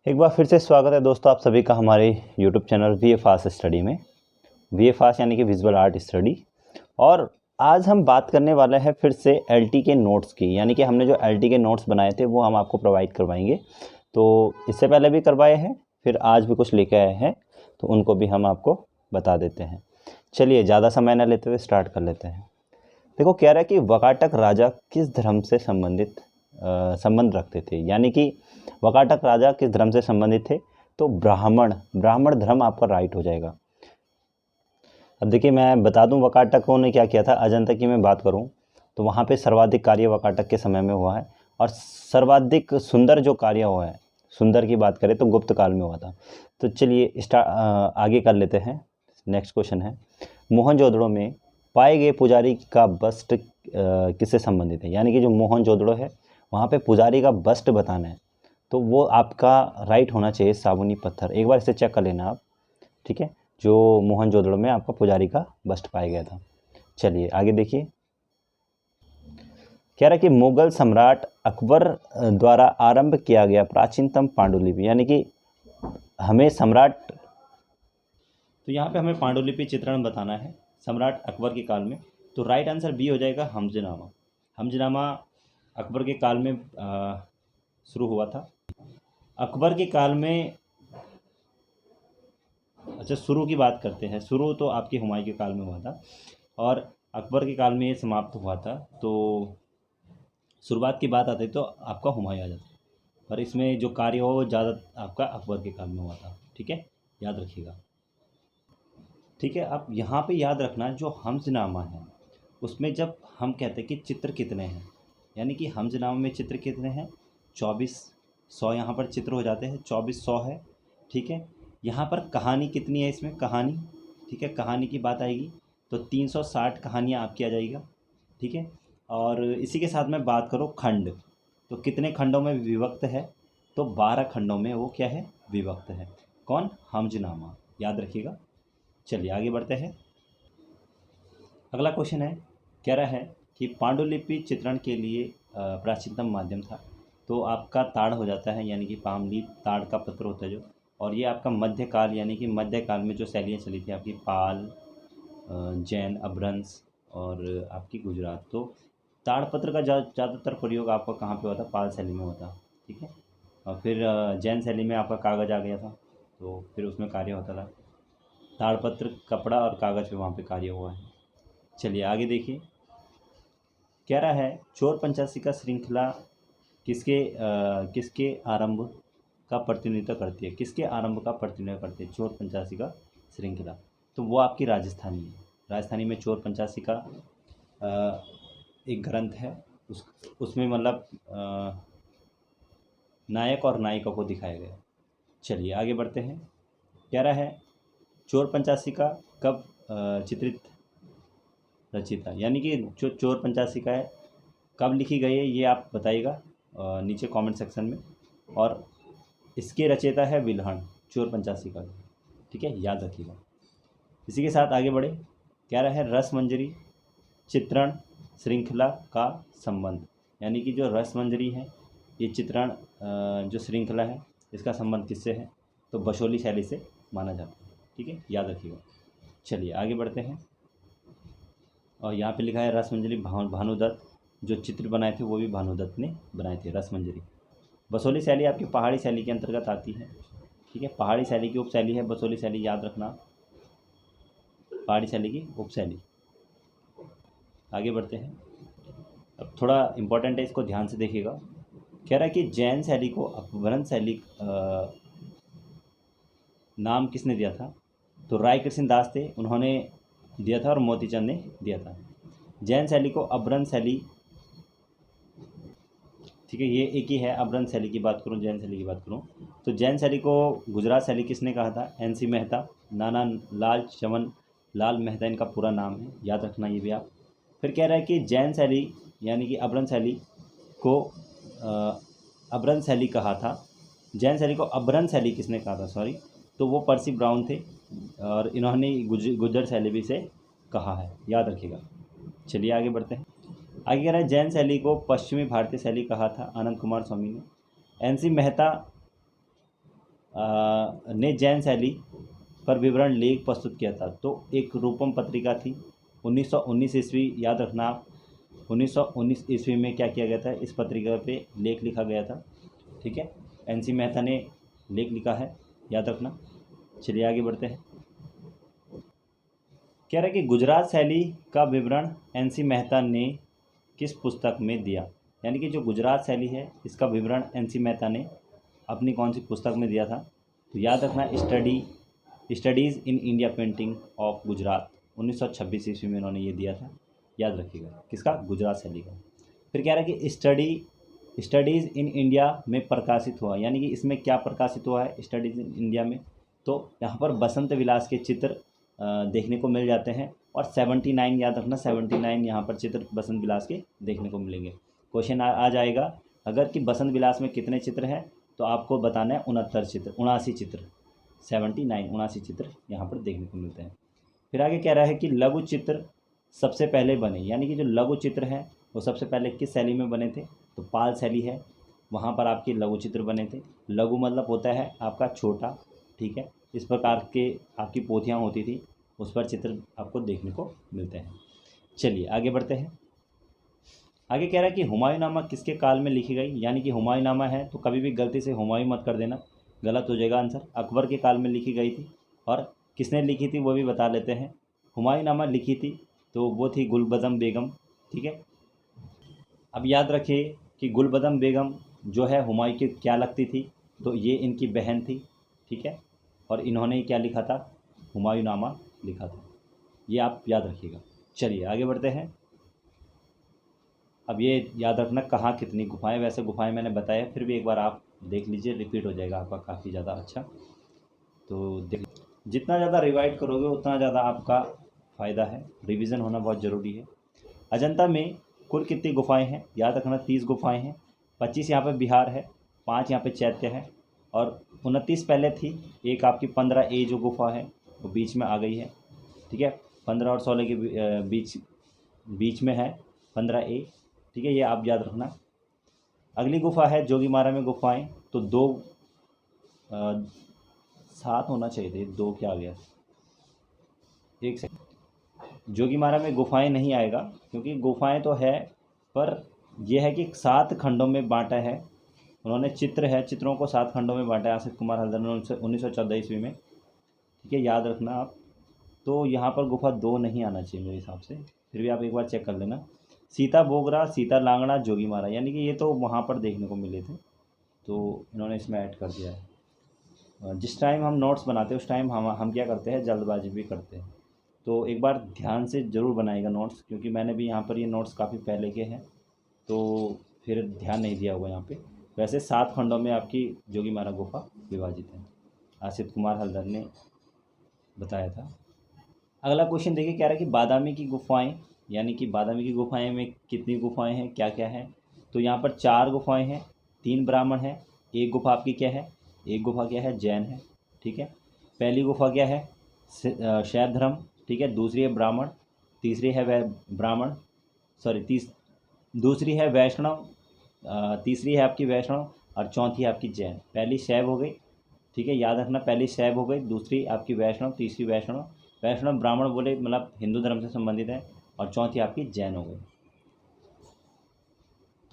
एक बार फिर से स्वागत है दोस्तों आप सभी का हमारे YouTube चैनल VFAS स्टडी में। VFAS यानी कि विजुअल आर्ट स्टडी। और आज हम बात करने वाले हैं फिर से LT के नोट्स की, यानी कि हमने जो LT के नोट्स बनाए थे वो हम आपको प्रोवाइड करवाएंगे। तो इससे पहले भी करवाए हैं, फिर आज भी कुछ लेके आए हैं, तो उनको भी हम आपको बता देते हैं। चलिए ज़्यादा समय न लेते हुए स्टार्ट कर लेते हैं। देखो कह रहा है कि वकाटक राजा किस धर्म से संबंध रखते थे, यानी कि वकाटक राजा किस धर्म से संबंधित थे। तो ब्राह्मण धर्म आपका राइट हो जाएगा। अब देखिए मैं बता दूं वकाटकों ने क्या किया था। अजंता की मैं बात करूं तो वहां पे सर्वाधिक कार्य वकाटक के समय में हुआ है, और सर्वाधिक सुंदर जो कार्य हुआ है, सुंदर की बात करें तो गुप्त काल में हुआ था। तो चलिए आगे कर लेते हैं। नेक्स्ट क्वेश्चन है, मोहनजोदड़ो में पाए गए पुजारी का बस्ट किससे संबंधित है, यानी कि जो मोहनजोदड़ो है वहाँ पे पुजारी का बस्ट बताना है। तो वो आपका राइट होना चाहिए साबुनी पत्थर। एक बार इसे चेक कर लेना आप, ठीक है, जो मोहनजोदड़ो में आपका पुजारी का बस्ट पाया गया था। चलिए आगे देखिए, कह रहा है कि मुगल सम्राट अकबर द्वारा आरंभ किया गया प्राचीनतम पांडुलिपि, यानी कि हमें सम्राट, तो यहाँ पे हमें पांडुलिपि चित्रण बताना है सम्राट अकबर के काल में। तो राइट आंसर बी हो जाएगा, हमजनामा। हमजनामा अकबर के काल में शुरू हुआ था। अकबर के काल में, अच्छा शुरू की बात करते हैं। शुरू तो आपके हुमायूं के काल में हुआ था और अकबर के काल में ये समाप्त हुआ था। तो शुरुआत की बात आती तो आपका हुमायूं आ जाता, पर इसमें जो कार्य हो वो ज़्यादा आपका अकबर के काल में हुआ था। ठीक है, याद रखिएगा। ठीक है, अब यहाँ पे याद रखना जो हमजनामा है उसमें जब हम कहते हैं कि चित्र कितने हैं, यानी कि हमजनामा में चित्र कितने हैं, 2400 यहाँ पर चित्र हो जाते हैं, 2400 है। ठीक है, यहाँ पर कहानी कितनी है, इसमें कहानी, ठीक है, कहानी की बात आएगी तो 360 कहानियाँ आपकी आ जाएगा। ठीक है, और इसी के साथ में बात करो खंड, तो कितने खंडों में विभक्त है, तो 12 खंडों में वो क्या है, विभक्त है। कौन, हमजनामा, याद रखिएगा। चलिए आगे बढ़ते हैं। अगला क्वेश्चन है, कह रहा है कि पांडुलिपि चित्रण के लिए प्राचीनतम माध्यम था। तो आपका ताड़ हो जाता है, यानी कि पाम लीफ, ताड़ का पत्र होता है जो, और ये आपका मध्यकाल, यानी कि मध्यकाल में जो शैलियाँ चली थी आपकी पाल, जैन, अभ्रंश और आपकी गुजरात। तो ताड़पत्र का ज़्यादातर प्रयोग आपका कहाँ पे होता, पाल शैली में होता। ठीक है, और फिर जैन शैली में आपका कागज़ आ गया था, तो फिर उसमें कार्य होता था। ताड़पत्र कपड़ा और कागज़ पे वहाँ पे कार्य हुआ है। चलिए आगे देखिए, कह रहा है चोर पंचाशिका श्रृंखला किसके आरंभ का प्रतिनिधित्व करती है, किसके आरंभ का प्रतिनिधित्व करती है चोर पंचाशिका श्रृंखला। तो वो आपकी राजस्थानी है। राजस्थानी में चोर पंचाशिका एक ग्रंथ है, उसमें मतलब नायक और नायिका को दिखाया गया। चलिए आगे बढ़ते हैं। कह रहा है चोर पंचाशिका कब चित्रित रचित है, यानी कि जो चोर पंचाशिका है कब लिखी गई है ये आप बताइएगा नीचे कमेंट सेक्शन में। और इसके रचयिता है विल्हण, चोर पंचाशिका। ठीक है, याद रखिएगा। इसी के साथ आगे बढ़े, कह रहा है रसमंजरी चित्रण श्रृंखला का संबंध, यानी कि जो रसमंजरी है ये चित्रण जो श्रृंखला है इसका संबंध किससे है, तो बसोली शैली से माना जाता है। ठीक है, याद रखिएगा। चलिए आगे बढ़ते हैं, और यहाँ पे लिखा है रसमंजरी भानुदत्त, जो चित्र बनाए थे वो भी भानुदत्त ने बनाए थे रसमंजरी। बसोली शैली आपकी पहाड़ी शैली के अंतर्गत आती है। ठीक है, पहाड़ी शैली की उपशैली है बसोली शैली, याद रखना, पहाड़ी शैली की उपशैली। आगे बढ़ते हैं, अब थोड़ा इम्पोर्टेंट है, इसको ध्यान से देखिएगा। कह रहा है कि जैन शैली को अपभ्रंश शैली नाम किसने दिया था, तो राय कृष्ण दास थे, उन्होंने दिया था, और मोतीचंद ने दिया था। जैन शैली को अपभ्रंश शैली, ठीक है, ये एक ही है। अपभ्रंश शैली की बात करूँ, जैन शैली की बात करूँ, तो जैन शैली को गुजरात शैली किसने कहा था, NC मेहता, नाना लाल चमन लाल मेहता इनका पूरा नाम है, याद रखना ये भी आप। फिर कह रहा है कि जैन शैली यानी कि अपभ्रंश शैली को अपभ्रंश शैली कहा था, जैन शैली को अपभ्रंश शैली किसने कहा था, सॉरी, तो वो पर्सी ब्राउन थे, और इन्होंने गुज्जर शैली भी से कहा है, याद रखिएगा। चलिए आगे बढ़ते हैं। आगे कह रहा है जैन शैली को पश्चिमी भारतीय शैली कहा था आनंद कुमार स्वामी ने। NC मेहता ने जैन शैली पर विवरण लेख प्रस्तुत किया था। तो एक रूपम पत्रिका थी 1919 ईस्वी, याद रखना आप, 1919 ईस्वी में क्या किया गया था, इस पत्रिका पे लेख लिखा गया था। ठीक है, एनसी मेहता ने लेख लिखा है, याद रखना। चलिए आगे बढ़ते हैं। कह रहा है कि गुजरात शैली का विवरण एनसी मेहता ने किस पुस्तक में दिया। यानी कि जो गुजरात शैली है इसका विवरण एनसी मेहता ने अपनी कौन सी पुस्तक में दिया था। तो याद रखना, studies in India painting of Gujarat, 1926 ईस्वी में उन्होंने ये दिया था। याद रखिएगा, किसका, गुजरात शैली का। फिर कह रहा है कि स्टडीज़ इन इंडिया में प्रकाशित हुआ, यानी कि इसमें क्या प्रकाशित हुआ है स्टडीज़ इन इंडिया में। तो यहाँ पर बसंत विलास के चित्र देखने को मिल जाते हैं, और 79, याद रखना 79 यहाँ पर चित्र बसंत विलास के देखने को मिलेंगे। क्वेश्चन आ जाएगा अगर कि बसंत विलास में कितने चित्र हैं, तो आपको बताना है 79 चित्र 79 चित्र यहाँ पर देखने को मिलते हैं। फिर आगे कह रहा है कि लघु चित्र सबसे पहले बने, यानी कि जो लघु चित्र हैं वो सबसे पहले किस शैली में बने थे, तो पाल शैली है, वहाँ पर आपके लघु चित्र बने थे। लघु मतलब होता है आपका छोटा, ठीक है, इस प्रकार के आपकी पोथियाँ होती थी, उस पर चित्र आपको देखने को मिलते हैं। चलिए आगे बढ़ते हैं। आगे कह रहा है कि हुमायूंनामा किसके काल में लिखी गई, यानी कि हुमायूंनामा है तो कभी भी गलती से हुमायूं मत कर देना, गलत हो जाएगा आंसर। अकबर के काल में लिखी गई थी, और किसने लिखी थी वो भी बता लेते हैं। हुमायूंनामा लिखी थी तो वो थी गुलबदम बेगम, ठीक है। अब याद रखिए कि गुलबदम बेगम जो है हुमायूं की क्या लगती थी, तो ये इनकी बहन थी, ठीक है, और इन्होंने क्या लिखा था, हुमायूंनामा लिखा था, ये आप याद रखिएगा। चलिए आगे बढ़ते हैं। अब ये याद रखना कहाँ कितनी गुफाएं, वैसे गुफाएं मैंने बताया, फिर भी एक बार आप देख लीजिए, रिपीट हो जाएगा आपका काफ़ी ज़्यादा अच्छा। तो देख, जितना ज़्यादा रिवाइड करोगे उतना ज़्यादा आपका फ़ायदा है, रिवीजन होना बहुत ज़रूरी है। अजंता में कुल कितनी गुफाएं हैं, याद रखना 30 गुफाएं हैं। 25 यहाँ पे बिहार है, 5 यहाँ पे चैत्य है, और 29 पहले थी। एक आपकी 15A जो गुफा है वो बीच में आ गई है, ठीक है, 15 और 16 के बीच में है 15A, ठीक है, ये आप याद रखना। अगली गुफा है जोगीमारा में गुफाएं, तो 2 7 होना चाहिए थे, 2 क्या आ गया, एक सेकंड। जोगीमारा में गुफाएं नहीं आएगा, क्योंकि गुफाएं तो है, पर यह है कि 7 खंडों में बांटा है उन्होंने, चित्र है, चित्रों को 7 खंडों में बांटा है आसिफ कुमार हल्दर ने 1914 ईस्वी में, ठीक है, याद रखना आप। तो यहाँ पर गुफा 2 नहीं आना चाहिए मेरे हिसाब से, फिर भी आप एक बार चेक कर लेना। सीता बोगरा, सीता लांगड़ा, जोगीमारा, यानी कि ये तो वहाँ पर देखने को मिले थे, तो इन्होंने इसमें ऐड कर दिया है। जिस टाइम हम नोट्स बनाते हैं उस टाइम हम क्या करते हैं, जल्दबाजी भी करते हैं, तो एक बार ध्यान से ज़रूर बनाएगा नोट्स, क्योंकि मैंने भी यहाँ पर ये नोट्स काफ़ी पहले के हैं, तो फिर ध्यान नहीं दिया हुआ यहाँ पे। वैसे 7 खंडों में आपकी जोगीमारा गुफा विभाजित है, आसिफ कुमार हल्दर ने बताया था। अगला क्वेश्चन देखिए, कह रहा है कि बादामी की गुफाएं, यानी कि बादामी की गुफाएं में कितनी गुफाएं हैं, क्या क्या है। तो यहाँ पर 4 गुफाएं हैं, 3 ब्राह्मण हैं, एक गुफा आपकी क्या है, एक गुफा क्या है, जैन है, ठीक है। पहली गुफा क्या है, शैव धर्म, ठीक है, दूसरी है ब्राह्मण, तीसरी है वह ब्राह्मण, सॉरी दूसरी है वैष्णव, तीसरी है आपकी वैष्णव, और चौथी है आपकी जैन। पहली शैव हो गई, ठीक है, याद रखना, पहली शैव हो गई, दूसरी आपकी वैष्णव, तीसरी वैष्णव ब्राह्मण बोले मतलब हिंदू धर्म से संबंधित है, और चौथी आपकी जैन हो गई,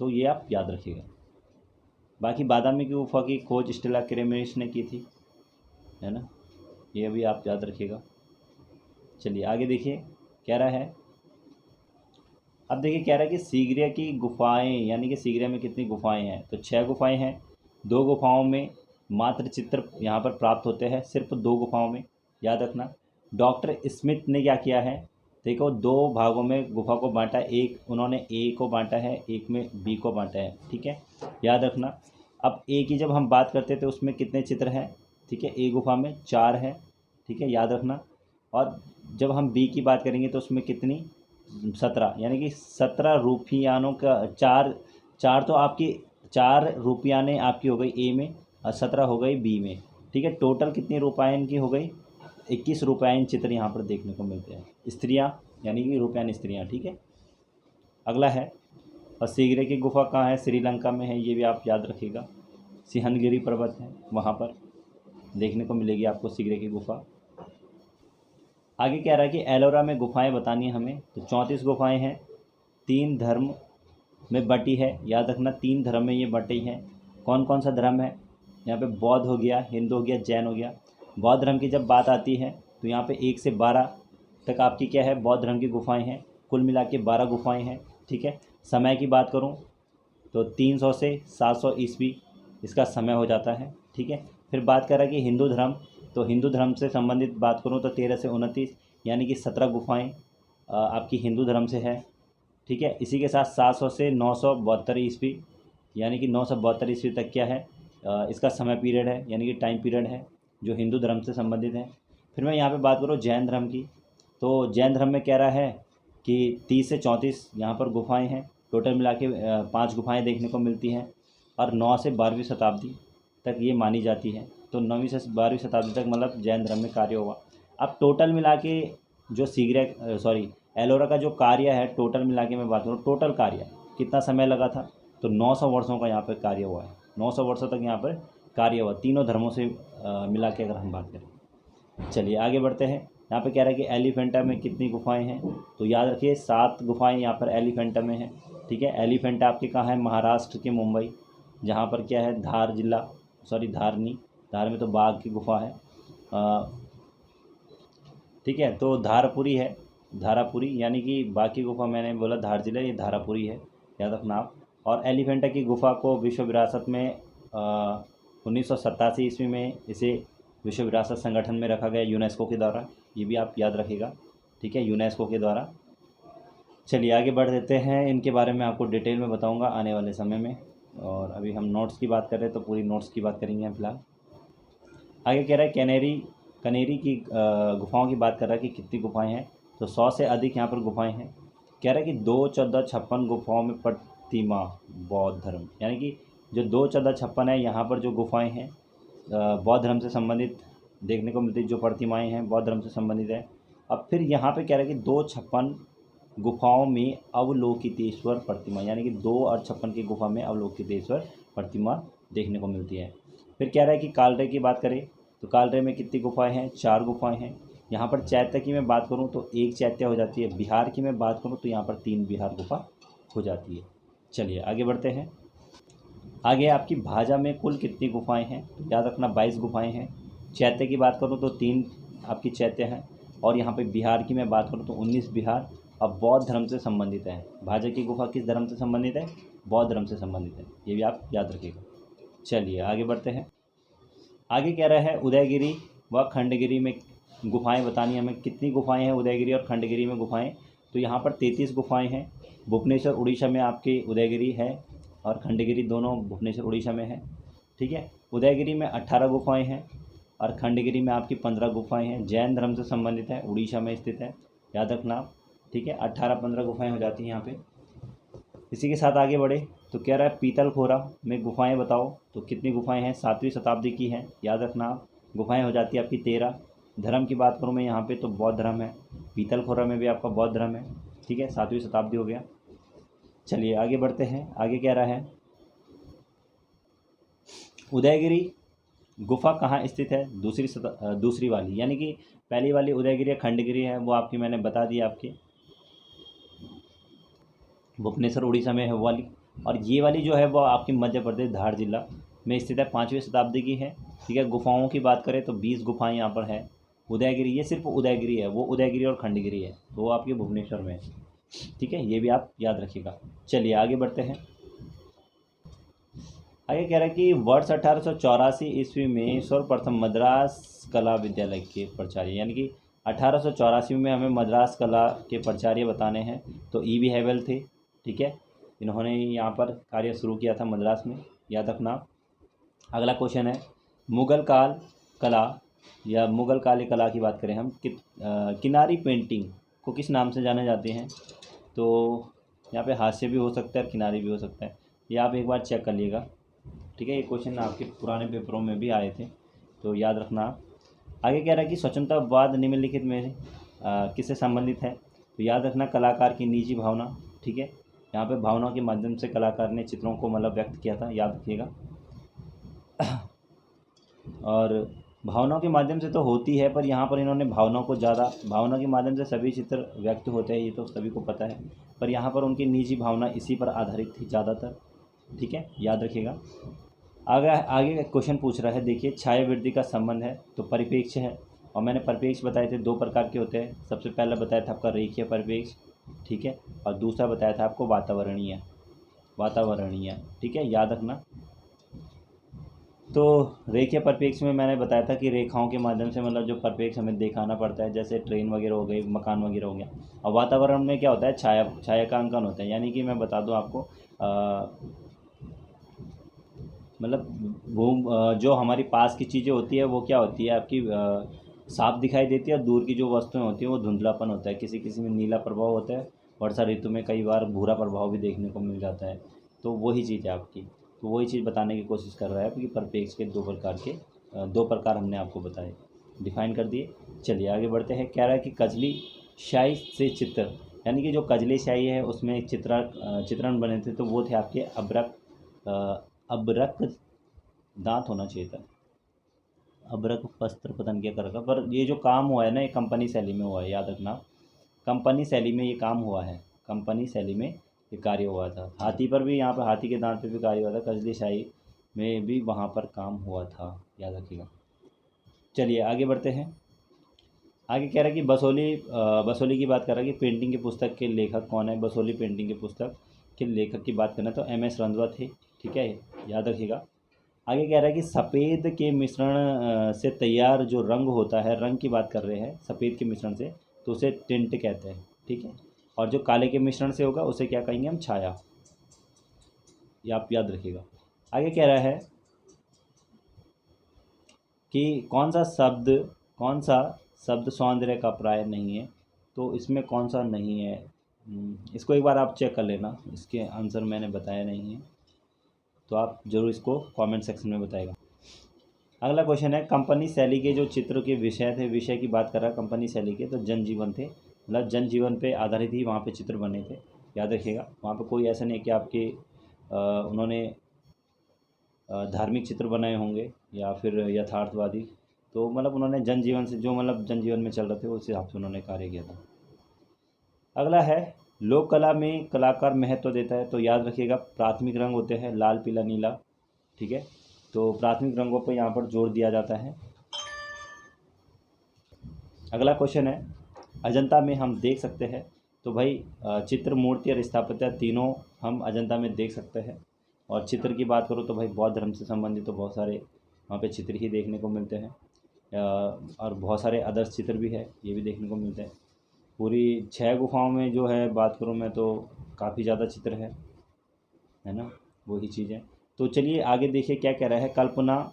तो ये आप याद रखिएगा। बाकी बादामी की गुफा की खोज स्टेला क्रेमरिस ने की थी, है ना, ये भी आप याद रखिएगा। चलिए आगे देखिए, कह रहा है, अब देखिए कह रहा है कि सीगरिया की गुफाएं, यानी कि सीगरिया में कितनी गुफाएं हैं, तो 6 गुफाएं हैं। 2 गुफाओं में मात्र चित्र यहाँ पर प्राप्त होते हैं, सिर्फ 2 गुफाओं में, याद रखना। डॉक्टर स्मिथ ने क्या किया है, देखो 2 भागों में गुफा को बांटा, एक उन्होंने ए को बांटा है, एक में बी को बांटा है, ठीक है, याद रखना। अब ए की जब हम बात करते थे उसमें कितने चित्र हैं, ठीक है, ए गुफा में 4 है, ठीक है, याद रखना। और जब हम बी की बात करेंगे तो उसमें कितनी, 17, यानी कि 17 रूपियानों का, चार तो आपकी 4 रूपियाने आपकी हो गई ए में, और 17 हो गई बी में, ठीक है, टोटल कितनी रूपायन की हो गई, 21 रूपायन चित्र यहाँ पर देखने को मिलते हैं, स्त्रियाँ, यानी कि रूपायन स्त्रियाँ, ठीक है। अगला है, और सीगरे की गुफा कहाँ है, श्रीलंका में है, ये भी आप याद रखिएगा, सिहनगिरी पर्वत है वहाँ पर। देखने को मिलेगी आपको सीगरे की गुफा। आगे कह रहा है कि एलोरा में गुफाएं बतानी है हमें, तो 34 गुफाएं हैं, 3 धर्म में बटी है। याद रखना 3 धर्म में ये बटी है। कौन कौन सा धर्म है? यहाँ पे बौद्ध हो गया, हिंदू हो गया, जैन हो गया। बौद्ध धर्म की जब बात आती है तो यहाँ पे 1 से 12 तक आपकी क्या है, बौद्ध धर्म की गुफाएं हैं। कुल मिला के 12 गुफाएं हैं। ठीक है। समय की बात करूँ तो 300 से 700 ईस्वी इसका समय हो जाता है। ठीक है। फिर बात कर रहा है कि हिंदू धर्म, तो हिंदू धर्म से संबंधित बात करूँ तो 13 से 29 यानी कि 17 गुफाएँ आपकी हिंदू धर्म से है। ठीक है। इसी के साथ 700 से 972 ईस्वी यानी कि 972 ईस्वी तक क्या है, इसका समय पीरियड है, यानी कि टाइम पीरियड है जो हिंदू धर्म से संबंधित है। फिर मैं यहाँ पे बात करूँ जैन धर्म की, तो जैन धर्म में कह रहा है कि 30 से 34 यहाँ पर गुफाएं हैं। टोटल मिला के 5 गुफाएँ देखने को मिलती हैं और 9 से 12वीं शताब्दी तक ये मानी जाती है। तो 9वीं से 12वीं शताब्दी तक मतलब जैन धर्म में कार्य हुआ। अब टोटल मिला के जो एलोरा का जो कार्य है, टोटल मिला के मैं बात करूँ, टोटल कार्य कितना समय लगा था, तो 900 वर्षों का यहाँ पर कार्य हुआ है। 900 वर्षों तक यहाँ पर कार्य हुआ, तीनों धर्मों से मिला के अगर हम बात करें। चलिए आगे बढ़ते हैं। यहाँ पे कह रहा है कि एलिफेंटा में कितनी गुफाएं हैं, तो याद रखिए 7 गुफाएं यहाँ पर एलिफेंटा में हैं। ठीक है। एलिफेंटा आपके कहाँ है? महाराष्ट्र के मुंबई, जहाँ पर क्या है, धार जिला, धार नहीं, धार में तो बाघ की गुफा है। ठीक है। तो धारापुरी है, धारापुरी यानी कि बाकी गुफा मैंने बोला धार जिला, ये धारापुरी है, याद रखना आप। और एलिफेंटा की गुफा को विश्व विरासत में 1987 ईस्वी में इसे विश्व विरासत संगठन में रखा गया यूनेस्को के द्वारा, ये भी आप याद रखिएगा। ठीक है, यूनेस्को के द्वारा। चलिए आगे बढ़ देते हैं, इनके बारे में आपको डिटेल में बताऊंगा आने वाले समय में। और अभी हम नोट्स की बात कर रहे हैं तो पूरी नोट्स की बात करेंगे हम फिलहाल। आगे कह रहा है कनेरी की गुफाओं की बात कर रहा है कि कितनी गुफाएं हैं, तो 100 से अधिक यहाँ पर गुफाएं हैं। कह रहा है कि 2-14-56 गुफाओं में प्रतिमा बौद्ध धर्म, यानी कि जो 2-14-56 है यहाँ पर जो गुफाएं हैं बौद्ध धर्म से संबंधित देखने को मिलती, जो प्रतिमाएं हैं बौद्ध धर्म से संबंधित है। अब फिर यहाँ पे कह रहा है कि 256 गुफाओं में अवलोकितेश्वर प्रतिमा, यानी कि 2 और 56 की गुफा में अवलोकितेश्वर प्रतिमा देखने को मिलती है। फिर कह रहा है कि कालरे की बात करें तो कालरे में कितनी गुफाएं हैं? 4 गुफाएं हैं। यहाँ पर चैत्य की मैं बात करूँ तो 1 चैत्य हो जाती है। बिहार की मैं बात करूँ तो यहाँ पर 3 बिहार गुफा हो जाती है। चलिए आगे बढ़ते हैं। आगे आपकी भाजा में कुल कितनी गुफाएं हैं, तो याद रखना 22 गुफाएं हैं। चैत्य की बात करूँ तो 3 आपकी चैत्य हैं। और यहाँ पे बिहार की मैं बात करूँ तो 19 बिहार अब बौद्ध धर्म से संबंधित है। भाजा की गुफा किस धर्म से संबंधित है? बौद्ध धर्म से संबंधित है, ये भी आप याद रखिएगा। चलिए आगे बढ़ते हैं। आगे कह रहा है उदयगिरी व खंडगिरी में गुफाएं बतानी हमें। कितनी गुफाएं हैं उदयगिरी और खंडगिरी में गुफाएं, तो यहाँ पर 33 गुफाएं हैं। भुवनेश्वर उड़ीसा में आपकी उदयगिरी है और खंडगिरी दोनों भुवनेश्वर उड़ीसा में है। ठीक है। उदयगिरी में 18 गुफाएं हैं और खंडगिरी में आपकी 15 गुफाएं हैं। जैन धर्म से संबंधित है, उड़ीसा में स्थित है, याद रखना आप। ठीक है, 18-15 गुफाएं हो जाती हैं यहाँ पे। इसी के साथ आगे बढ़े तो कह रहा है पीतलखोरा में गुफाएं बताओ, तो कितनी गुफाएं हैं? 7वीं शताब्दी की हैं, याद रखना आप। गुफाएं हो जाती है आपकी 13। धर्म की बात करूँ मैं यहाँ पे तो बौद्ध धर्म है। पीतलखोरा में भी आपका बौद्ध धर्म है। ठीक है, 7वीं शताब्दी हो गया। चलिए आगे बढ़ते हैं। आगे कह रहा है उदयगिरी गुफा कहाँ स्थित है? दूसरी वाली, यानी कि पहली वाली उदयगिरी या खंडगिरी है वो आपकी मैंने बता दी, आपकी भुवनेश्वर उड़ीसा में है वो वाली। और ये वाली जो है वो आपकी मध्य प्रदेश धार जिला में स्थित है, 5वीं शताब्दी की है। ठीक है। गुफाओं की बात करें तो 20 गुफाएं यहाँ पर है। उदयगिरी, ये सिर्फ उदयगिरी है, वो उदयगिरी और खंडगिरी है तो वो आपके भुवनेश्वर में है। ठीक है, ये भी आप याद रखिएगा। चलिए आगे बढ़ते हैं। आगे कह रहा है कि वर्ष 1884 ईस्वी में सर्वप्रथम मद्रास कला विद्यालय के प्राचार्य, यानी कि 1884 में हमें मद्रास कला के प्राचार्य बताने हैं, तो ई.वी. हैवेल थे। ठीक है, इन्होंने यहाँ पर कार्य शुरू किया था मद्रास में, याद रखना। अगला क्वेश्चन है मुगल काल कला या मुगल काल कला की बात करें हम, किनारी पेंटिंग को किस नाम से जाने जाते हैं? तो यहाँ पे हास्य भी हो सकता है और किनारी भी हो सकता है, ये आप एक बार चेक कर लीजिएगा। ठीक है, ये क्वेश्चन आपके पुराने पेपरों में भी आए थे तो याद रखना आप। आगे कह रहा है कि स्वतंत्रवाद निम्नलिखित में किससे संबंधित है? तो याद रखना कलाकार की निजी भावना। ठीक है, यहाँ पे भावना के माध्यम से कलाकार ने चित्रों को मतलब व्यक्त किया था, याद रखिएगा। और भावनाओं के माध्यम से तो होती है, पर यहाँ पर इन्होंने भावनाओं को ज़्यादा, भावना के माध्यम से सभी चित्र व्यक्त होते हैं, ये तो सभी को पता है, पर यहाँ पर उनकी निजी भावना इसी पर आधारित थी ज़्यादातर। ठीक है, याद रखिएगा। आगे आगे का क्वेश्चन पूछ रहा है, देखिए छायावृत्ति का संबंध है तो परिप्रेक्ष्य है, और मैंने परिप्रेक्ष्य बताए थे 2 प्रकार के होते हैं। सबसे पहला बताया था आपका रेखीय परिप्रेक्ष्य, ठीक है, और दूसरा बताया था आपको वातावरणीय। ठीक है, याद रखना। तो रेखीय परिप्रेक्ष्य में मैंने बताया था कि रेखाओं के माध्यम से मतलब जो परिप्रेक्ष्य हमें दिखाना पड़ता है, जैसे ट्रेन वगैरह हो गई, मकान वगैरह हो गया। और वातावरण में क्या होता है, छाया का अंकन होता है। यानी कि मैं बता दूं आपको, मतलब जो हमारी पास की चीज़ें होती है वो क्या होती है आपकी, साफ दिखाई देती है, और दूर की जो वस्तुएं होती हैं वो धुंधलापन होता है। किसी किसी में नीला प्रभाव होता है, वर्षा ऋतु में कई बार भूरा प्रभाव भी देखने को मिल जाता है। तो वही चीज़ है आपकी, तो वही चीज़ बताने की कोशिश कर रहा है कि परिप्रेक्ष्य के 2 प्रकार हमने आपको बताए, डिफाइन कर दिए। चलिए आगे बढ़ते हैं। कह रहा है कि कजली स्याही से चित्र, यानी कि जो कजली स्याही है उसमें एक चित्रण बने थे, तो वो थे आपके अब्रक दांत होना चाहिए था, अब्रक वस्त्र पता नहीं क्या कर रखा, पर ये जो काम हुआ है ना, ये कंपनी शैली में हुआ है, याद रखना। कंपनी शैली में ये काम हुआ है, कंपनी शैली में ये कार्य हुआ था। हाथी पर भी, यहाँ पर हाथी के दांत पे भी कार्य हुआ था, कजली शाही में भी वहाँ पर काम हुआ था, याद रखिएगा। चलिए आगे बढ़ते हैं। आगे कह रहा है कि बसोली की बात कर रहा है कि पेंटिंग की पुस्तक के लेखक कौन है। बसोली पेंटिंग की पुस्तक के लेखक की बात करना तो MS रंधवा थे, ठीक है, याद रखिएगा। आगे कह रहा है कि सफ़ेद के मिश्रण से तैयार जो रंग होता है, रंग की बात कर रहे हैं सफ़ेद के मिश्रण से, तो उसे टिंट कहते हैं, ठीक है। और जो काले के मिश्रण से होगा उसे क्या कहेंगे हम, छाया, ये आप याद रखिएगा। आगे कह रहा है कि कौन सा शब्द सौंदर्य का प्राय नहीं है, तो इसमें कौन सा नहीं है, इसको एक बार आप चेक कर लेना, इसके आंसर मैंने बताया नहीं है, तो आप ज़रूर इसको कमेंट सेक्शन में बताएगा। अगला क्वेश्चन है, कंपनी शैली के जो चित्र के विषय थे, विषय की बात कर रहा है कंपनी शैली के, तो जनजीवन थे, मतलब जनजीवन पे आधारित ही वहाँ पे चित्र बने थे, याद रखिएगा। वहाँ पे कोई ऐसा नहीं कि आपके उन्होंने धार्मिक चित्र बनाए होंगे या फिर यथार्थवादी, तो मतलब उन्होंने जनजीवन से, जो मतलब जनजीवन में चल रहे थे उस हिसाब से उन्होंने कार्य किया था। अगला है, लोक कला में कलाकार महत्व देता है, तो याद रखिएगा प्राथमिक रंग होते हैं लाल पीला नीला, ठीक है, तो प्राथमिक रंगों पर यहाँ पर जोर दिया जाता है। अगला क्वेश्चन है, अजंता में हम देख सकते हैं, तो भाई चित्र, मूर्ति और स्थापत्य तीनों हम अजंता में देख सकते हैं। और चित्र की बात करूँ तो भाई बौद्ध धर्म से संबंधित तो बहुत सारे वहाँ पे चित्र ही देखने को मिलते हैं, और बहुत सारे आदर्श चित्र भी है, ये भी देखने को मिलते हैं। पूरी 6 गुफाओं में जो है बात करूँ मैं तो काफ़ी ज़्यादा चित्र है ना, वही चीज़ है। तो चलिए आगे देखिए क्या कह रहा है, कल्पना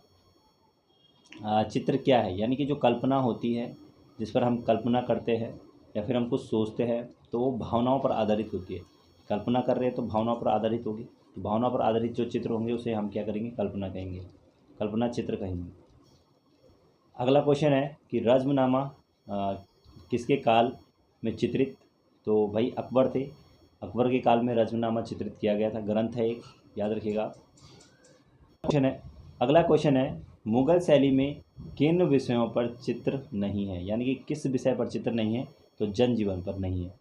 चित्र क्या है, यानी कि जो कल्पना होती है, जिस पर हम कल्पना करते हैं या फिर हम कुछ सोचते हैं, तो वो भावनाओं पर आधारित होती है। कल्पना कर रहे हैं तो भावनाओं पर आधारित होगी, तो भावना पर आधारित जो चित्र होंगे उसे हम क्या करेंगे, कल्पना कहेंगे, कल्पना चित्र कहेंगे। अगला क्वेश्चन है कि रज़्मनामा किसके काल में चित्रित, तो भाई अकबर थे, अकबर के काल में रज़्मनामा चित्रित किया गया था, ग्रंथ है एक, याद रखिएगा। क्वेश्चन है, अगला क्वेश्चन है, मुगल शैली में किन विषयों पर चित्र नहीं है, यानी कि किस विषय पर चित्र नहीं है, तो जनजीवन पर नहीं है।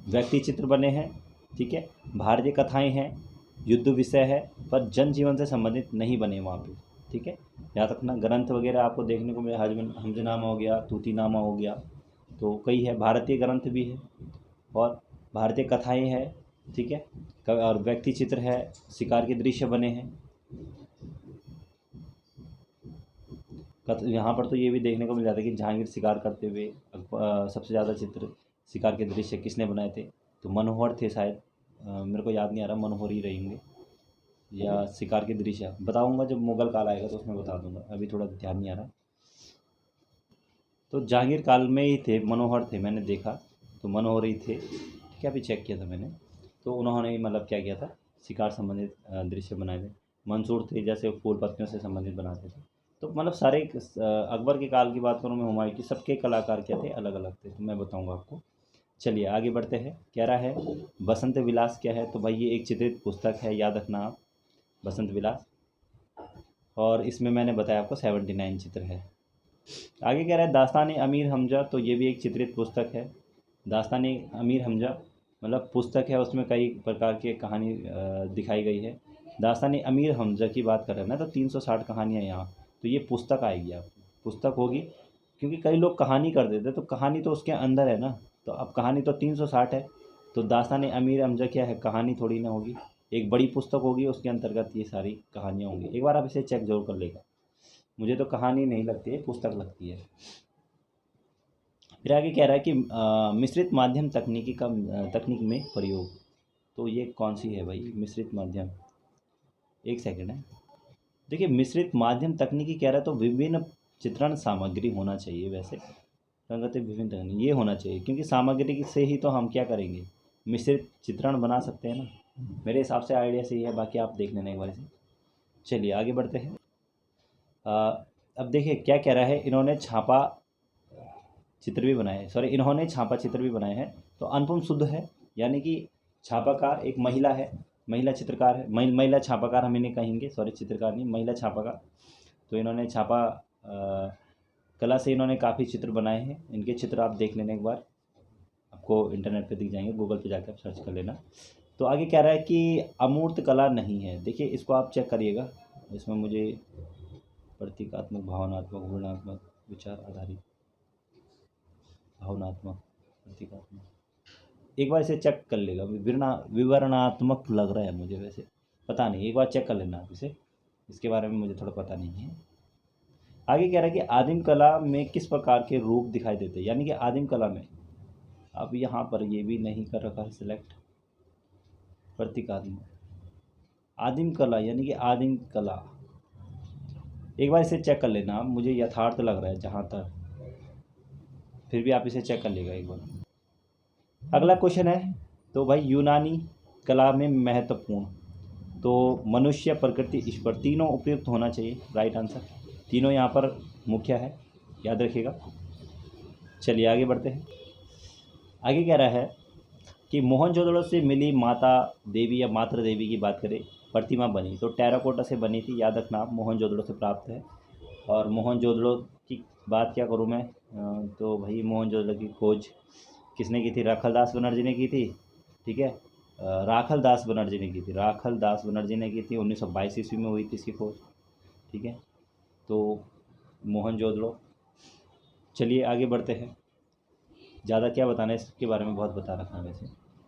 व्यक्ति चित्र बने हैं, ठीक है, भारतीय कथाएं हैं, युद्ध विषय है, पर जनजीवन से संबंधित नहीं बने वहाँ पे, ठीक है, याद रखना। ग्रंथ वगैरह आपको देखने को मिले, हमजनामा हो गया, तूतीनामा हो गया, तो कई है, भारतीय ग्रंथ भी है और भारतीय कथाएं हैं, ठीक है, और व्यक्ति चित्र है, शिकार के दृश्य बने हैं। यहाँ पर तो ये भी देखने को मिल जाता है कि जहांगीर शिकार करते हुए सबसे ज़्यादा चित्र शिकार के दृश्य किसने बनाए थे, तो मनोहर थे शायद, मेरे को याद नहीं आ रहा, मनोहर ही रहेंगे, या शिकार के दृश्य बताऊंगा जब मुगल काल आएगा तो उसमें बता दूंगा, अभी थोड़ा ध्यान नहीं आ रहा। तो जहांगीर काल में ही थे, मनोहर थे, मैंने देखा तो मनोहर ही थे, ठीक है, अभी चेक किया था मैंने, तो उन्होंने ही मतलब क्या किया था, शिकार संबंधित दृश्य बनाए थे। मंसूर थे, जैसे फूल पत्तियों से संबंधित बनाते थे। तो मतलब सारे अकबर के काल की बात करूँ मैं, हुमायूं की, सबके कलाकार क्या थे, अलग अलग थे, तो मैं बताऊँगा आपको। चलिए आगे बढ़ते हैं। कह रहा है बसंत विलास क्या है, तो भाई ये एक चित्रित पुस्तक है, याद रखना आप, बसंत विलास, और इसमें मैंने बताया आपको 79 चित्र है, आगे कह रहा है दास्तान अमीर हमजा, तो ये भी एक चित्रित पुस्तक है। दास्तान अमीर हमजा मतलब पुस्तक है, उसमें कई प्रकार की कहानी दिखाई गई है। दास्तान अमीर हमजा की बात कर रहे हैं ना, तो 360 कहानियाँ यहाँ, तो ये पुस्तक आएगी, आपकी पुस्तक होगी। क्योंकि कई लोग कहानी कर देते, तो कहानी तो उसके अंदर है ना, तो अब कहानी तो 360 है, तो दास्तान अमीर हमजा क्या है, कहानी थोड़ी ना होगी, एक बड़ी पुस्तक होगी, उसके अंतर्गत ये सारी कहानियाँ होंगी। एक बार आप इसे चेक जरूर कर लेगा। मुझे तो कहानी नहीं लगती है, पुस्तक लगती है। फिर आगे कह रहा है कि मिश्रित माध्यम तकनीक में प्रयोग, तो ये कौन सी है भाई मिश्रित माध्यम, एक सेकंड है। देखिए मिश्रित माध्यम तकनीकी कह रहा है, तो विभिन्न चित्रण सामग्री होना चाहिए, वैसे संगत विभिन्न तकनीक ये होना चाहिए, क्योंकि सामग्री से ही तो हम क्या करेंगे, मिश्रित चित्रण बना सकते हैं ना। मेरे हिसाब से आइडिया सही है, बाकी आप देख लेना एक बार से। चलिए आगे बढ़ते हैं। अब देखिए क्या कह रहा है, इन्होंने छापा चित्र भी बनाए हैं, तो अनुपम शुद्ध है, यानी कि छापाकार एक महिला है, महिला चित्रकार है, महिला छापाकार हम इन्हें कहेंगे, सॉरी चित्रकार नहीं, महिला छापाकार। तो इन्होंने छापा कला से इन्होंने काफ़ी चित्र बनाए हैं, इनके चित्र आप देख लेना एक बार, आपको इंटरनेट पे दिख जाएंगे, गूगल पे जाकर सर्च कर लेना। तो आगे कह रहा है कि अमूर्त कला नहीं है, देखिए इसको आप चेक करिएगा, इसमें मुझे प्रतीकात्मक, भावनात्मक, वर्णनात्मक, विचार आधारित, भावनात्मक, प्रतीकात्मक, एक बार इसे चेक कर लेगा, विवरणात्मक लग रहा है मुझे, वैसे पता नहीं, एक बार चेक कर लेना आप इसे, इसके बारे में मुझे थोड़ा पता नहीं है। आगे कह रहा है कि आदिम कला में किस प्रकार के रूप दिखाई देते हैं, यानी कि आदिम कला में, अब यहाँ पर ये भी नहीं कर रखा है सिलेक्ट, प्रतीकात्मक, आदिम कला यानी कि आदिम कला, एक बार इसे चेक कर लेना आप, मुझे यथार्थ लग रहा है जहाँ तक, फिर भी आप इसे चेक कर लेगा एक बार। अगला क्वेश्चन है, तो भाई यूनानी कला में महत्वपूर्ण, तो मनुष्य, प्रकृति, ईश्वर, तीनों उपयुक्त होना चाहिए, राइट आंसर, तीनों यहाँ पर मुख्य है, याद रखिएगा। चलिए आगे बढ़ते हैं। आगे कह रहा है कि मोहनजोदड़ो से मिली माता देवी या मातृ देवी की बात करें, प्रतिमा बनी, तो टेराकोटा से बनी थी, याद रखना आप, मोहनजोदड़ो से प्राप्त है। और मोहनजोदड़ो की बात क्या करूँ मैं, तो भाई मोहनजोदड़ो की खोज किसने की थी, राखलदास बनर्जी ने की थी, ठीक है, राखलदास बनर्जी ने की थी, राखलदास बनर्जी ने की थी, 1922 ईस्वी में हुई थी इसकी खोज, ठीक है, तो मोहनजोदड़ो। चलिए आगे बढ़ते हैं, ज़्यादा क्या बताना है इसके बारे में, बहुत बता रखा है वैसे,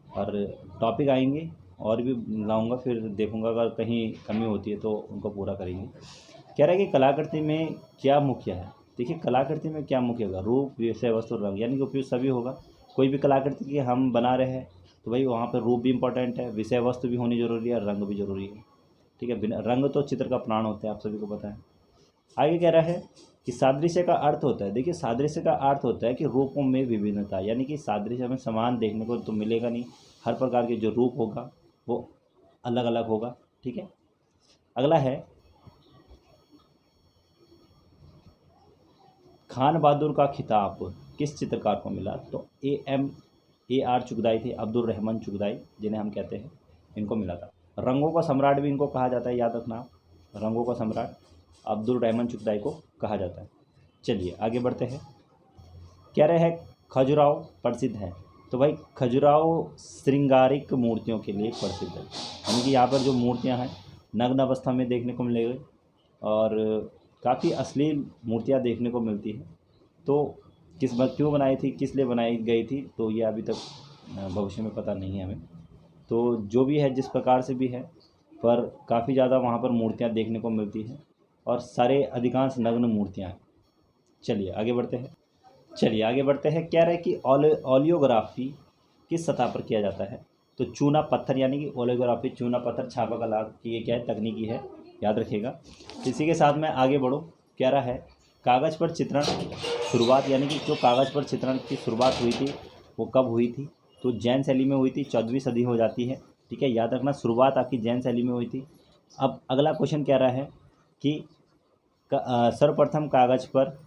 और टॉपिक आएंगे और भी लाऊंगा, फिर देखूंगा अगर कहीं कमी होती है तो उनको पूरा करेंगे। कह रहा है कि कलाकृति में क्या मुख्य है, देखिए कलाकृति में क्या मुख्य होगा, रूप, विषय वस्तु, रंग, यानी कि उपयुक्त सभी होगा। कोई भी कलाकृति की हम बना रहे हैं तो भाई वहाँ पर रूप भी इम्पोर्टेंट है, विषय वस्तु भी होनी जरूरी है, रंग भी जरूरी है, ठीक है, बिना रंग तो चित्र का प्राण होता है, आप सभी को पता है। आगे कह रहा है कि सादृश्य का अर्थ होता है, देखिए सादृश्य का अर्थ होता है कि रूपों में विभिन्नता, यानी कि सादृश्य में समान देखने को तो मिलेगा नहीं, हर प्रकार के जो रूप होगा वो अलग अलग होगा, ठीक है। अगला है, खान बहादुर का खिताब किस चित्रकार को मिला, तो AR चुगदाई थे, अब्दुल रहमान चुगदाई जिन्हें हम कहते हैं, इनको मिला था। रंगों का सम्राट भी इनको कहा जाता है, याद रखना आप, रंगों का सम्राट अब्दुल रहमान चुगदाई को कहा जाता है। चलिए आगे बढ़ते हैं। कह रहे हैं खजुराहो प्रसिद्ध है, तो भाई खजुराहो श्रृंगारिक मूर्तियों के लिए प्रसिद्ध है, यानी कि यहाँ पर जो मूर्तियाँ हैं नग्न अवस्था में देखने को मिलेगी, और काफ़ी अश्लील मूर्तियाँ देखने को मिलती हैं, तो किस बात क्यों बनाई थी, किस लिए बनाई गई थी, तो ये अभी तक भविष्य में पता नहीं है हमें, तो जो भी है जिस प्रकार से भी है, पर काफ़ी ज़्यादा वहाँ पर मूर्तियाँ देखने को मिलती हैं, और सारे अधिकांश नग्न मूर्तियाँ हैं। चलिए आगे बढ़ते हैं। कह रहे हैं कि ओलियोग्राफी किस सतह पर किया जाता है, तो चूना पत्थर, यानी कि ओलियोग्राफी चूना पत्थर छापा कला की ये क्या है, तकनीकी है, याद रखिएगा। इसी के साथ में आगे बढ़ो। कह रहा है कागज़ पर चित्रण शुरुआत, यानी कि जो कागज़ पर चित्रण की शुरुआत हुई थी वो कब हुई थी, तो जैन शैली में हुई थी, 14वीं सदी हो जाती है, ठीक है, याद रखना, शुरुआत आपकी जैन शैली में हुई थी। अब अगला क्वेश्चन कह रहा है कि सर्वप्रथम कागज़ पर,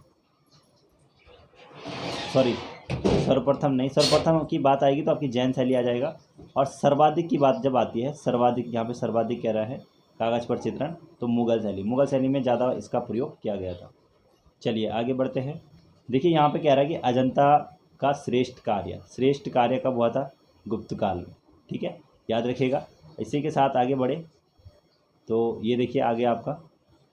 सॉरी सर्वप्रथम की बात आएगी तो आपकी जैन शैली आ जाएगा, और सर्वाधिक की बात जब आती है, सर्वाधिक, यहाँ पे सर्वाधिक कह रहा है कागज़ पर चित्रण, तो मुगल शैली में ज़्यादा इसका प्रयोग किया गया था। चलिए आगे बढ़ते हैं। देखिए यहाँ पे कह रहा है कि अजंता का श्रेष्ठ कार्य कब हुआ था? गुप्त काल में। ठीक है, याद रखिएगा। इसी के साथ आगे बढ़े तो ये देखिए आगे आपका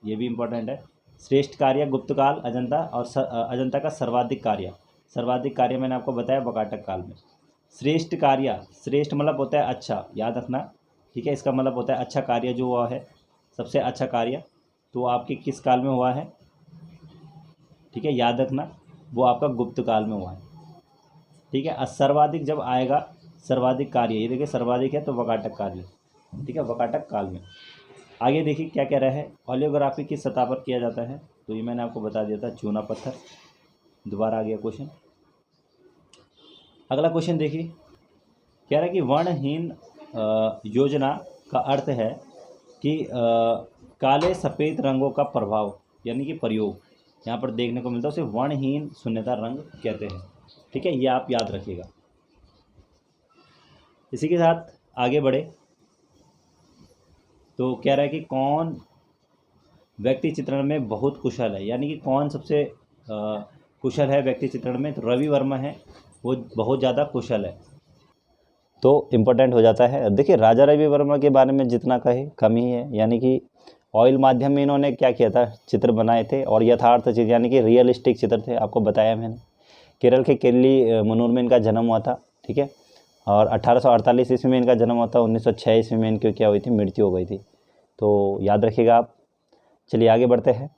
ये भी इम्पोर्टेंट है। श्रेष्ठ कार्य गुप्त काल अजंता, और अजंता का सर्वाधिक कार्य मैंने आपको बताया वाकाटक काल में। श्रेष्ठ कार्य, श्रेष्ठ मतलब होता है अच्छा, याद रखना। ठीक है, इसका मतलब होता है अच्छा कार्य जो हुआ है, सबसे अच्छा कार्य, तो आपके किस काल में हुआ है? ठीक है, याद रखना, वो आपका गुप्त काल में हुआ है। ठीक है, सर्वाधिक जब आएगा, सर्वाधिक कार्य, ये देखिए सर्वाधिक है तो वाकाटक कार्य। ठीक है, वाकाटक काल में। आगे देखिए क्या कह रहा है, ओलियोग्राफी किस सतह पर किया जाता है? तो ये मैंने आपको बता दिया था, चूना पत्थर। दोबारा आ गया क्वेश्चन। अगला क्वेश्चन देखिए, कह रहा है कि वर्णहीन योजना का अर्थ है कि काले सफ़ेद रंगों का प्रभाव यानी कि प्रयोग यहाँ पर देखने को मिलता है, उसे वर्णहीन शून्यता रंग कहते हैं। ठीक है, ये आप याद रखिएगा। इसी के साथ आगे बढ़े तो कह रहा है कि कौन व्यक्ति चित्रण में बहुत कुशल है, यानी कि कौन सबसे कुशल है व्यक्ति चित्रण में? तो रवि वर्मा है, वो बहुत ज़्यादा कुशल है, तो इम्पोर्टेंट हो जाता है। देखिए राजा रवि वर्मा के बारे में जितना कहे कम ही है, यानी कि ऑयल माध्यम में इन्होंने क्या किया था, चित्र बनाए थे, और यथार्थ चित्र यानी कि रियलिस्टिक चित्र थे, आपको बताया मैंने। केरल के केल्ली मनूर में इनका जन्म हुआ था। ठीक है, और 1848 ईस्वी में इनका जन्म हुआ था, 1906 ईस्वी में इनकी क्या हुई थी, मृत्यु हो गई थी, तो याद रखिएगा आप। चलिए आगे बढ़ते हैं।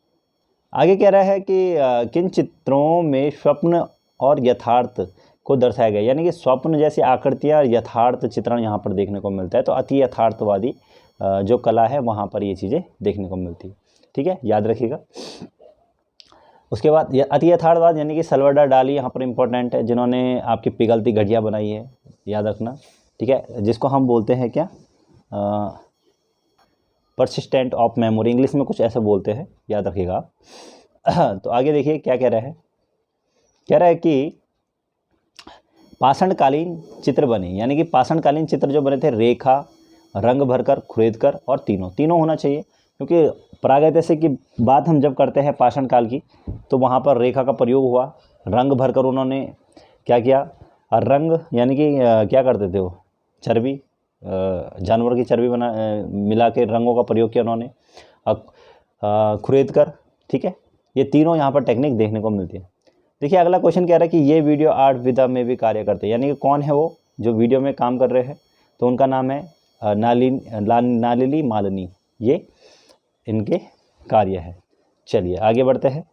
आगे कह रहा है कि किन चित्रों में स्वप्न और यथार्थ को दर्शाया गया, यानी कि स्वप्न जैसी आकृतियाँ, यथार्थ चित्रण यहाँ पर देखने को मिलता है, तो अति यथार्थवादी जो कला है वहाँ पर ये चीज़ें देखने को मिलती है। ठीक है, याद रखिएगा। उसके बाद अति यथार्थवाद यानी कि सल्वाडोर डाली यहाँ पर इम्पोर्टेंट है, जिन्होंने आपकी पिघलती घड़ियाँ बनाई है, याद रखना। ठीक है, जिसको हम बोलते हैं क्या, परसिस्टेंट ऑफ मेमोरी, इंग्लिश में कुछ ऐसे बोलते हैं, याद रखिएगा। तो आगे देखिए क्या कह रहा है, कह रहा है कि पाषाणकालीन चित्र बने, यानी कि पाषाणकालीन चित्र जो बने थे, रेखा, रंग भरकर, खुरेदकर और तीनों होना चाहिए, क्योंकि प्रागैतिहासिक की बात हम जब करते हैं पाषाण काल की, तो वहाँ पर रेखा का प्रयोग हुआ, रंग भरकर उन्होंने क्या किया, रंग यानी कि क्या करते थे वो, चर्बी, जानवर की चर्बी मिला के रंगों का प्रयोग किया उन्होंने, खुरेदकर। ठीक है, ये तीनों यहाँ पर टेक्निक देखने को मिलती है। देखिए अगला क्वेश्चन कह रहा है कि ये वीडियो आर्ट विधा में भी कार्य करते हैं, यानी कि कौन है वो जो वीडियो में काम कर रहे हैं? तो उनका नाम है नालिनी मालिनी, ये इनके कार्य है। चलिए आगे बढ़ते हैं।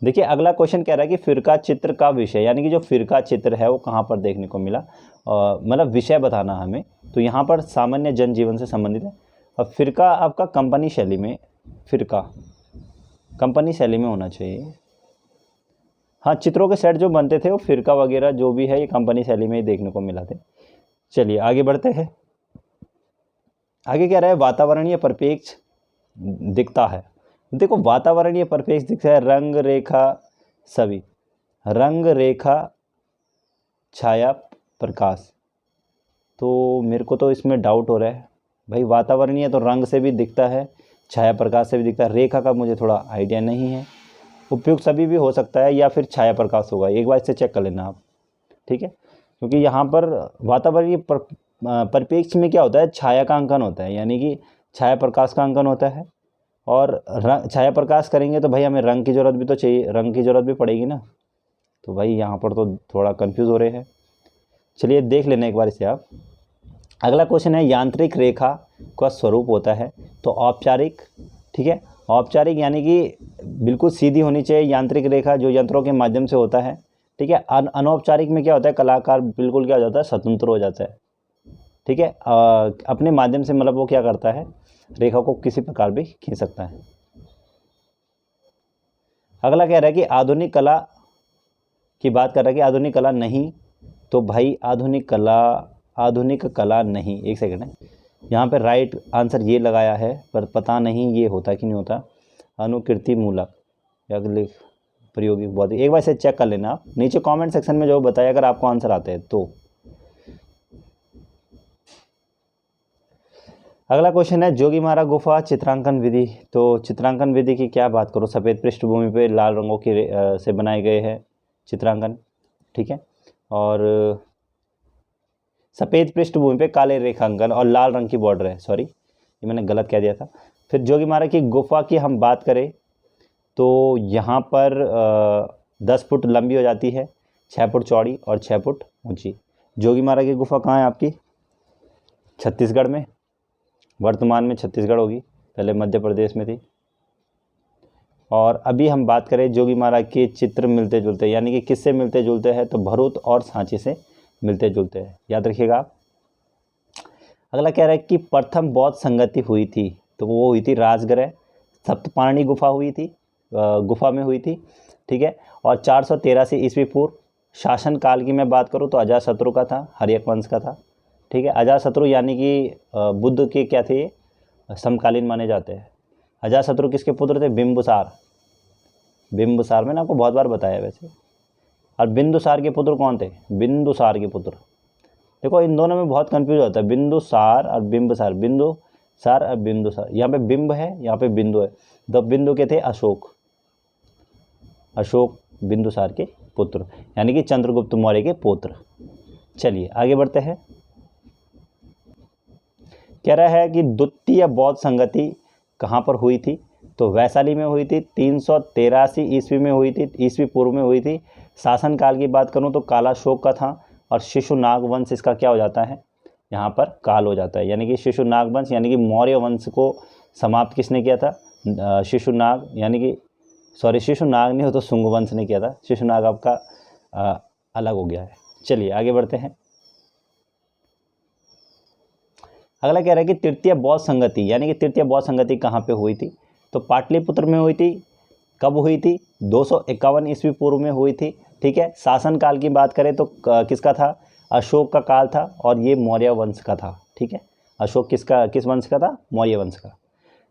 देखिए अगला क्वेश्चन कह रहा है कि फिरका चित्र का विषय, यानी कि जो फिरका चित्र है वो कहाँ पर देखने को मिला, मतलब विषय बताना हमें। तो यहाँ पर सामान्य जनजीवन से संबंधित है, और फिरका आपका कंपनी शैली में, फिरका कंपनी शैली में होना चाहिए। हाँ, चित्रों के सेट जो बनते थे वो फिरका वगैरह जो भी है ये कंपनी शैली में ही देखने को मिला थे। चलिए आगे बढ़ते हैं। आगे कह रहा है वातावरणीय परिप्रेक्ष्य दिखता है। देखो वातावरणीय परिप्रेक्ष्य दिखता है, रंग रेखा सभी, रंग रेखा छाया प्रकाश, तो मेरे को तो इसमें डाउट हो रहा है भाई, वातावरणीय तो रंग से भी दिखता है, छाया प्रकाश से भी दिखता है, रेखा का मुझे थोड़ा आइडिया नहीं है। उपयुक्त सभी भी हो सकता है या फिर छाया प्रकाश होगा, एक बार इसे चेक कर लेना आप। ठीक है, क्योंकि यहाँ पर वातावरणीय परिप्रेक्ष्य में क्या होता है, छाया का अंकन होता है, यानी कि छाया प्रकाश का अंकन होता है, और छाया प्रकाश करेंगे तो भाई हमें रंग की ज़रूरत भी तो चाहिए, रंग की ज़रूरत भी पड़ेगी ना, तो भाई यहाँ पर तो थोड़ा कंफ्यूज हो रहे हैं। चलिए देख लेना एक बार इसे आप। अगला क्वेश्चन है यांत्रिक रेखा का स्वरूप होता है, तो औपचारिक। ठीक है, औपचारिक यानी कि बिल्कुल सीधी होनी चाहिए यांत्रिक रेखा, जो यंत्रों के माध्यम से होता है। ठीक है, अनौपचारिक में क्या होता है, कलाकार बिल्कुल क्या हो जाता है, स्वतंत्र हो जाता है। ठीक है, अपने माध्यम से मतलब वो क्या करता है, रेखा को किसी प्रकार भी खींच सकता है। अगला कह रहा है कि आधुनिक कला की बात कर रहा है कि आधुनिक कला नहीं, तो भाई आधुनिक कला नहीं, एक सेकंड है, यहाँ पे राइट आंसर ये लगाया है, पर पता नहीं ये होता कि नहीं होता, अनुकृति मूलक या प्रयोगी बहुत, एक बार इसे चेक कर लेना आप, नीचे कमेंट सेक्शन में जो बताया अगर आपको आंसर आते हैं तो। अगला क्वेश्चन है जोगीमारा गुफा चित्रांकन विधि। तो चित्रांकन विधि की क्या बात करो, सफ़ेद पृष्ठभूमि पे लाल रंगों की से बनाए गए हैं चित्रांकन, ठीक है, और सफ़ेद पृष्ठभूमि पे काले रेखांकन और लाल रंग की बॉर्डर है। सॉरी, ये मैंने गलत कह दिया था। फिर जोगीमारा की गुफा की हम बात करें तो यहाँ पर 10 फुट लंबी हो जाती है, 6 फुट चौड़ी और 6 फुट ऊंची। जोगीमारा की गुफा कहाँ है आपकी? छत्तीसगढ़ में, वर्तमान में छत्तीसगढ़ होगी, पहले मध्य प्रदेश में थी। और अभी हम बात करें जोगीमारा के चित्र मिलते जुलते, यानी कि किससे मिलते जुलते हैं, तो भरूच और सांची से मिलते जुलते हैं, याद रखिएगा आप। अगला कह रहा है कि प्रथम बौद्ध संगति हुई थी, तो वो हुई थी राजगृह, सप्तपाणी गुफा हुई थी, गुफा में हुई थी, ठीक है। और 483 ईस्वी पूर्व। शासन काल की मैं बात करूँ तो अजातशत्रु का था, हर्यक वंश का था, ठीक है। अजातशत्रु यानी कि बुद्ध के क्या थे, समकालीन माने जाते हैं। अजातशत्रु किसके पुत्र थे? बिंबुसार। बिंबुसार मैंने आपको बहुत बार बताया वैसे। और बिंदुसार के पुत्र कौन थे? बिंदुसार के पुत्र। देखो इन दोनों में बहुत कंफ्यूज होता है, बिंदुसार और बिंबुसार, बिंदुसार और बिंदुसार। यहाँ पे बिंब है, यहाँ पे बिंदु है। तो बिंदु के थे अशोक, अशोक बिंदुसार के पुत्र, यानी कि चंद्रगुप्त मौर्य के पुत्र। चलिए आगे बढ़ते हैं। कह रहा है कि द्वितीय बौद्ध संगति कहाँ पर हुई थी, तो वैशाली में हुई थी, 383 ईस्वी में हुई थी, ईस्वी पूर्व में हुई थी। शासनकाल की बात करूँ तो कालाशोक का था, और शिशुनाग वंश इसका क्या हो जाता है, यहाँ पर काल हो जाता है। यानी कि शिशुनाग वंश यानी कि मौर्य वंश को समाप्त किसने किया था? शिशुनाग, यानी कि सॉरी शिशुनाग नहीं हो तो शुंग वंश ने किया था। शिशुनाग आपका अलग हो गया है। चलिए आगे बढ़ते हैं। अगला कह रहा है कि तृतीय बौद्ध संगति, यानी कि तृतीय बौद्ध संगति कहाँ पे हुई थी, तो पाटलिपुत्र में हुई थी। कब हुई थी? 251 ईस्वी पूर्व में हुई थी, ठीक है। शासनकाल की बात करें तो किसका था? अशोक का काल था, और ये मौर्य वंश का था, ठीक है। अशोक किस वंश का था? मौर्य वंश का।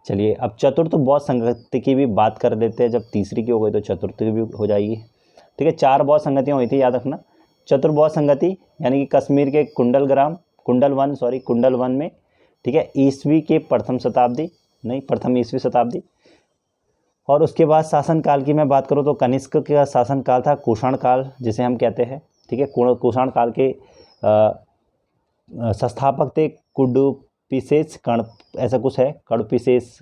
चलिए अब चतुर्थ बौद्ध संगति की भी बात कर लेते हैं। जब तीसरी की हो गई तो चतुर्थ की भी हो जाएगी, ठीक है। 4 बौद्ध संगतियाँ हुई थी, याद रखना। चतुर्बौद्ध संगति यानी कि कश्मीर के कुंडल वन में, ठीक है, ईस्वी के प्रथम ईस्वी शताब्दी। और उसके बाद शासनकाल की मैं बात करूँ तो कनिष्क का शासनकाल था, कुषाण काल जिसे हम कहते हैं, ठीक है। कुषाण काल के संस्थापक थे कुडुपिसेस कर्ण, ऐसा कुछ है, कड़ुपिसेस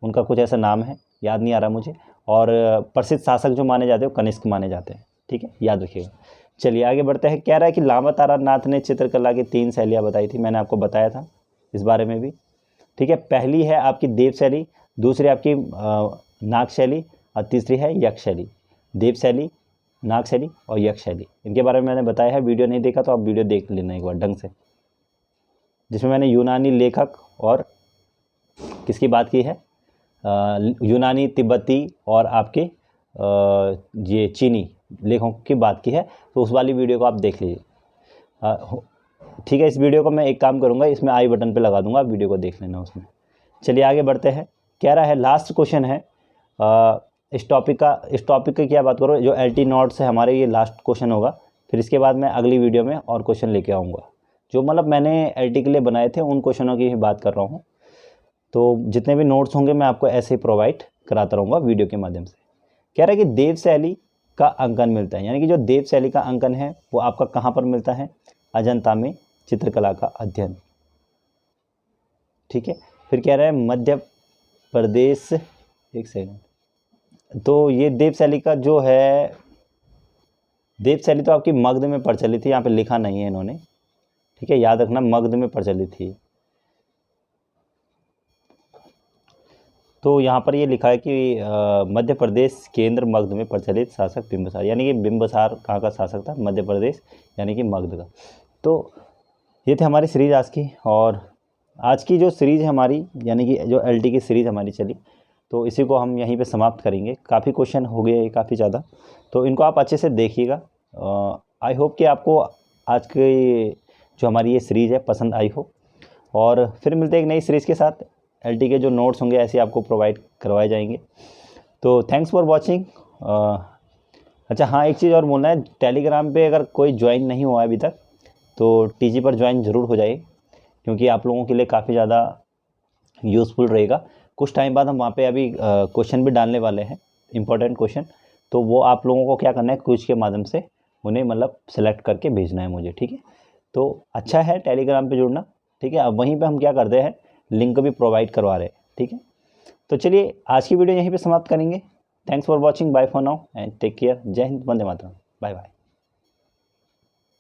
उनका कुछ ऐसा नाम है, याद नहीं आ रहा मुझे। और प्रसिद्ध शासक जो माने जाते हैं वो कनिष्क माने जाते हैं, ठीक है, याद रखिएगा। चलिए आगे बढ़ते हैं। कह रहा है कि लामा तारानाथ ने चित्रकला की 3 शैलियाँ बताई थी, मैंने आपको बताया था इस बारे में भी, ठीक है। पहली है आपकी देव शैली, दूसरी आपकी नाग शैली, और तीसरी है यक्ष शैली। देव शैली, नाग शैली और यक्ष शैली, इनके बारे में मैंने बताया है। वीडियो नहीं देखा तो आप वीडियो देख लेना एक बार ढंग से, जिसमें मैंने यूनानी लेखक और किसकी बात की है, यूनानी, तिब्बती और आपके ये चीनी लेखकों की बात की है। तो उस वाली वीडियो को आप देख लीजिए, ठीक है। इस वीडियो को मैं एक काम करूँगा, इसमें आई बटन पे लगा दूंगा, आप वीडियो को देख लेना उसमें। चलिए आगे बढ़ते हैं। कह रहा है लास्ट क्वेश्चन है इस टॉपिक की क्या बात करो, जो LT नोट्स है हमारे, ये लास्ट क्वेश्चन होगा। फिर इसके बाद मैं अगली वीडियो में और क्वेश्चन लेके आऊँगा, जो मतलब मैंने LT के लिए बनाए थे उन क्वेश्चनों की ही बात कर रहा हूँ। तो जितने भी नोट्स होंगे मैं आपको ऐसे ही प्रोवाइड कराता रहूँगा वीडियो के माध्यम से। कह रहा है कि देव शैली का अंकन मिलता है, यानी कि जो देव शैली का अंकन है वो आपका कहाँ पर मिलता है? अजंता में चित्रकला का अध्ययन, ठीक है। फिर कह रहा है मध्य प्रदेश, एक सेकंड, तो ये देव शैली का जो है, देव शैली तो आपकी मगध में प्रचलित थी, यहाँ पे लिखा नहीं है इन्होंने, ठीक है, याद रखना मगध में प्रचलित थी। तो यहाँ पर ये लिखा है कि मध्य प्रदेश केंद्र मगध में प्रचलित शासक बिंबसार, यानी कि बिंबसार कहाँ का शासक था? मध्य प्रदेश यानी कि मगध का। तो ये थे हमारी सीरीज आज की, और आज की जो सीरीज़ है हमारी, यानी कि जो LT की सीरीज़ हमारी चली, तो इसी को हम यहीं पे समाप्त करेंगे। काफ़ी क्वेश्चन हो गए, काफ़ी ज़्यादा, तो इनको आप अच्छे से देखिएगा। आई होप कि आपको आज की जो हमारी ये सीरीज़ है पसंद आई हो, और फिर मिलते हैं एक नई सीरीज़ के साथ। LT के जो नोट्स होंगे ऐसे आपको प्रोवाइड करवाए जाएंगे। तो थैंक्स फॉर वॉचिंग। अच्छा हाँ, एक चीज़ और बोलना है, टेलीग्राम पे अगर कोई ज्वाइन नहीं हुआ है अभी तक तो TG पर ज्वाइन ज़रूर हो जाए, क्योंकि आप लोगों के लिए काफ़ी ज़्यादा यूज़फुल रहेगा। कुछ टाइम बाद हम वहाँ पे अभी क्वेश्चन भी डालने वाले हैं, इंपॉर्टेंट क्वेश्चन, तो वो आप लोगों को क्या करना है, क्विज के माध्यम से उन्हें मतलब सेलेक्ट करके भेजना है मुझे, ठीक है। तो अच्छा है टेलीग्राम पे जुड़ना, ठीक है। अब वहीं पे हम क्या करते हैं, लिंक भी प्रोवाइड करवा रहे हैं, ठीक है। तो चलिए आज की वीडियो यहीं पे समाप्त करेंगे। Thanks for watching, bye for now and take care. जय हिंद, वंदे मातरम, बाय बाय।